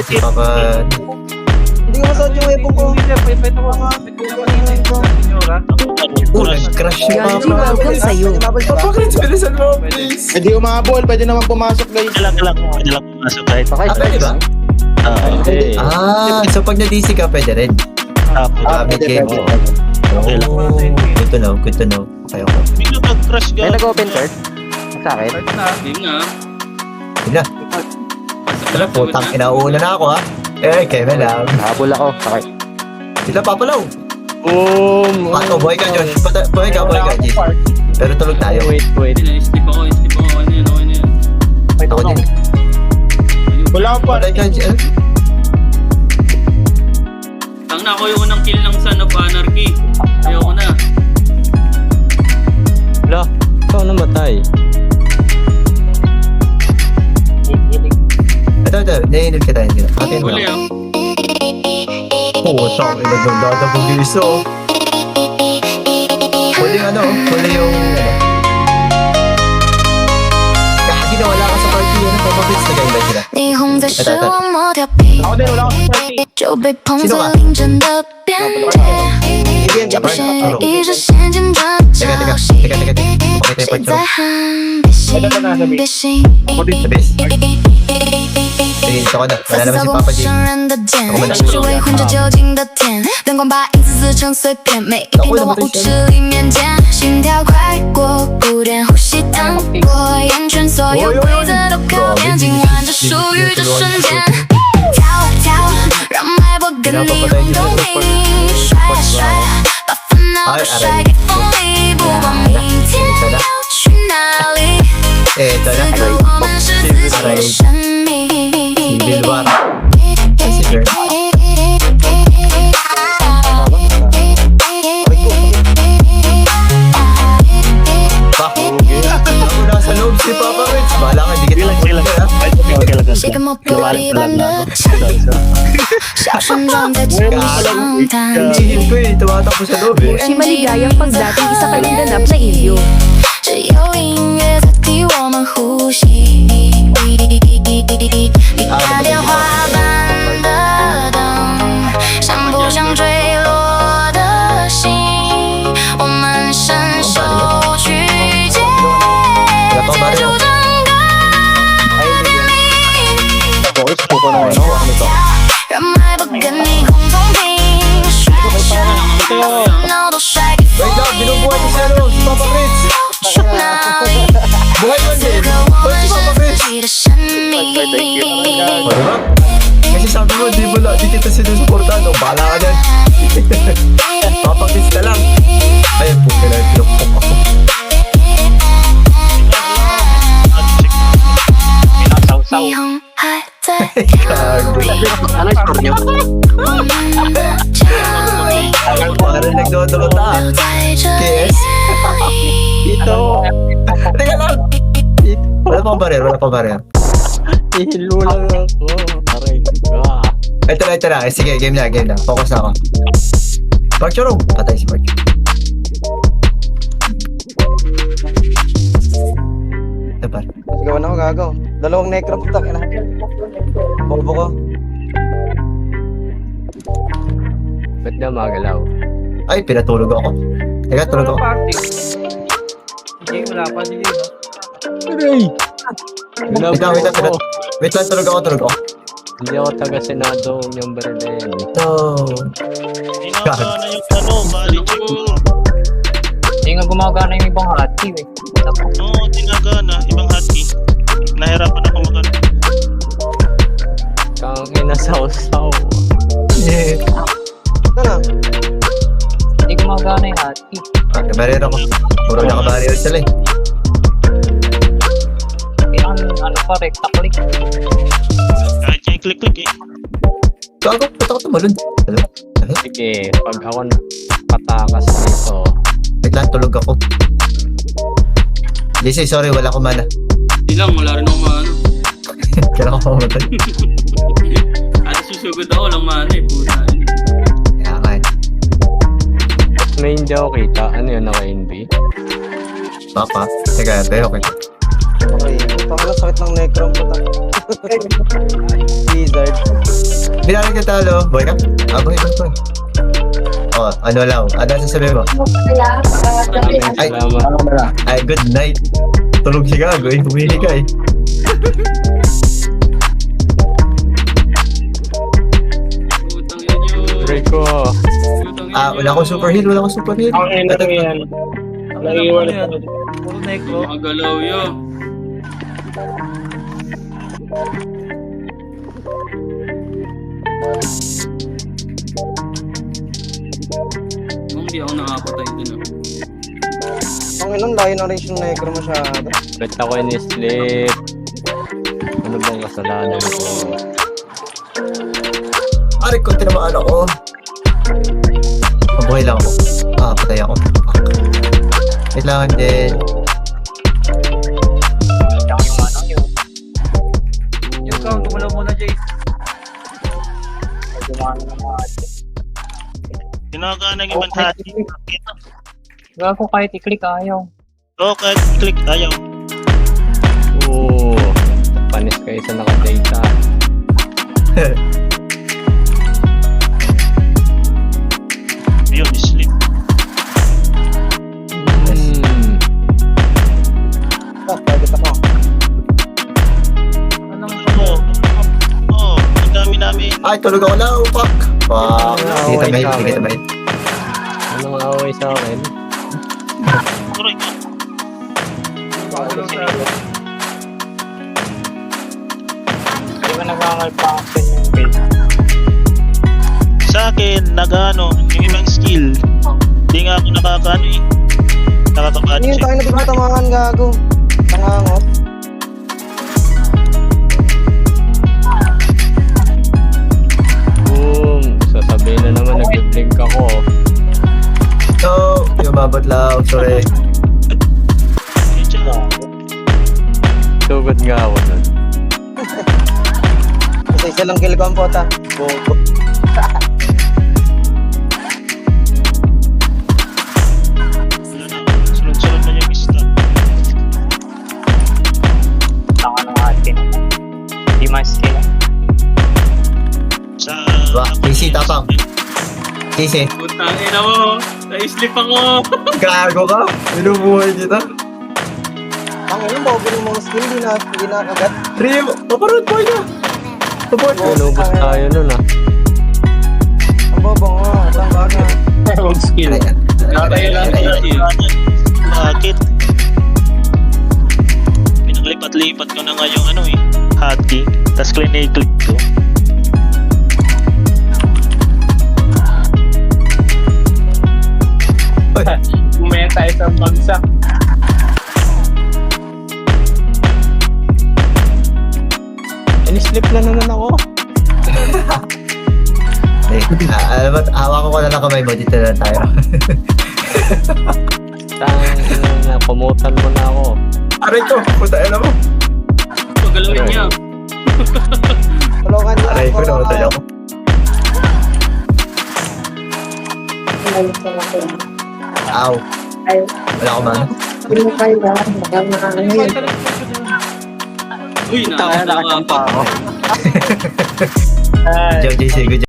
si Papa. Hindi ko masakot yung weapon ko. Nag-crash si Gaji, Papa. welcome sa'yo. Bakit bilisan mo, please? Hindi umabol, pwede naman pumasok guys. Pwede lang pumasok kahit. Pwede ba? So pag na-DC ka, pwede rin. Tapos, Gamit game. Okay lang. Good to know, good to know. Okay, okay. bigla mag-crash May ka. nag-open third? Sa akin? Game nga. Sige na. Tala, putang inauna na ako ha. Kaya lang. Habol ako. Okay. Sila papalaw. Boom! Buhay ka, Josh. Buhay ka, Jay. Pero tulog tayo. Hindi na, step ako. Ano yan, okay na yan. Ako din. Wala pa. Buhay ka, Jay. Tang na ako yung unang kill ng Son of Anarchy. Ayoko na. Wala. Ikaw namatay. Ito. Nainil kita. Atin mo. Huli ah. Putang ina doon. Dadabugiso. Huli yung Kagi na wala ka sa party. Ano pa mabits na ganyan sila? 霓虹在视网膜调皮， Ako din, wala akong party.就被碰是的吧在凌晨的边界，脚步是一直陷进这交戏， Teka. Okay tayo谁在pa喊别醒别醒？ Ako din sa base. Sige, ito ko na. Wala 发 naman 丝 si 扫过 Papa 陌 J. 生人的肩， 我们来是只为混着酒精的甜，灯光把影子撕成碎片，每一片都往舞池里面溅，心跳快过鼓点，呼吸淌过眼圈，所有规则都可变，今晚只属于这瞬间。跳跳，让脉搏跟你轰动你，甩啊甩，把烦恼都甩给风里，不管明天要去哪里， Ito 此 na. 刻我们是自己的生命。 Bilbar. Si Girl. Ako nasa loob si Papa Rich. Bahala ka, di kita Okay lang. Okay lang. 是个摸不一般的气，小声撞在纸上弹 Hihil ko eh. Tumatakbo sa loob eh. Si maligayang pagdating isa ka ng ganap na ilyo. 只有音乐在替我们呼吸。你看天花板的灯，像不像坠落的心？我们伸手去接，接住整个天地。 Boys, puko na ano. Ano to? 让脉搏跟你共同频，甩甩，把烦恼都甩给风 Wait lang, 里， binubuhay ko si ano, si Papa Rich. 去哪里？ Buhay mo 此 din. 刻我 Ba't 们 si Papa 是 Rich? 自己的生命。 O, diba? Kasi sabi mo, di kita sinusuportahan. O, bahala ka dyan. Papakis ka lang. Ayun, puke na yung pinupok ako. Pinasaw-saw. 霓虹还在 Gago. 我们家里 Parang nagdodota. 留在这 KS? Ito. Teka lang. Wala pang barrier. Ihilo lang ako. Aray ka. Ito na. Sige, game na. Focus na ako. Park your room. Patay si Park. Ito par. Gawan ako gagaw. Dalawang necro putak. Bobo ko. Ba't na magalaw? Ay, pinatulog ako. Teka, tulog ako. Aray! Wait lang, tulog ako. Hindi ako taga-senado yung Berlin. Ito. Tinaka na yung bali check mo. Hindi nga gumagana yung ibang hati eh. Oo, tinaga na. Ibang hotkey. Nahirapan ako mag-ano. Kang inasaw-saw. Yeah. Ito na. Hindi gumagana yung hati. Barrier ako. Puro naka-barrier sila eh. Kaya ano pa, recta-click. Kahit yung click-click eh. Gago, ba't ako tumalun? Sige, pag ako patakas dito, Wait lang, tulog ako. JC, sorry, wala ko mana. Hindi lang, wala rin ako maano. Kailangan ko mamatay. Ano susugod ako lang maano eh. Puta. Kaya nga eh. at may hindi ako kita. Ano yun, naka-NB? Papa. Teka, pero okay. Okay. Parang sakit ng necro putak. Wizard. Binalik ka talo. Boy ka? Boy. Oh, ano lang. Ano sasabihin mo? Ay, Salamat. ay, good night. Tulog si Gago eh. Humili ka eh. Putang ina nyo. Break ko. Putang ina nyo. Wala akong super heal. Ang ina mo yan. Naiiwan ako. Mga galaw yun. Kung di ako nakapatay dun ah. Ang ilang layo na rin yung necro masyado. Ba't ako in-sleep? Ano bang kasalanan ko? Aray ko, tinamaan ako. Mabuhay lang ako. Patay ako. Fuck. Wait lang, hindi. Yung count, tumalaw muna, Jace. Ginagana ng ibang hati. Gago kahit i-click ayaw. Oo, kahit click ayaw. Oo. Panis kayo sa naka-data. Yun, sleep. Target ako. Oo, ang dami namin. Ay, tulog ako na. Fuck. Fuck. Sige, tamay. Sige, tamay. Anong away sa akin? Tuloy ka. Hindi ba nag-malfunction yung page? Sa akin, nag-ano, yung ibang skill. Hindi nga ako nakakaano eh. Ano Nakakabadget. yung tayo na bigmatamangan, Gago? Tangangot. Boom! Sasabihin na naman nag-blink ako. So, yung mabot lang. Sorry. Sugod nga ako nun. Isa lang kill ko ang pota. Bobo. Sunod-sunod na yung stop. Taka ng atin. Hindi ma-skill. Sa... Casey, tapang. Casey. Putang ina mo. Na-sleep ako. Gago ka. Binubuhay kita. Ang ilang bobo ng mga skill, hindi na kagat. Rio, paparod boy ka. Support mo. Nubos tayo nun ah. Ang bobo nga, tangga na. Huwag skill. Ayan. Nakatayo lang tayo. Bakit? Pinaglipat-lipat ko na nga yung ano eh. Hotkey. Tapos click ko. Umaya tayo sa bagsak. In-sleep na naman ako. Alam mo, hawakan ko na lang kamay mo. Dito na tayo. Pumutan mo na ako. Aray ko, puta na mo. Pagalawin niya. Tulungan niya. Aray ko, namatay ako. Ow. Wala ko man. Uy, nakakatawa pa. Ay. Good job, JC. Good job.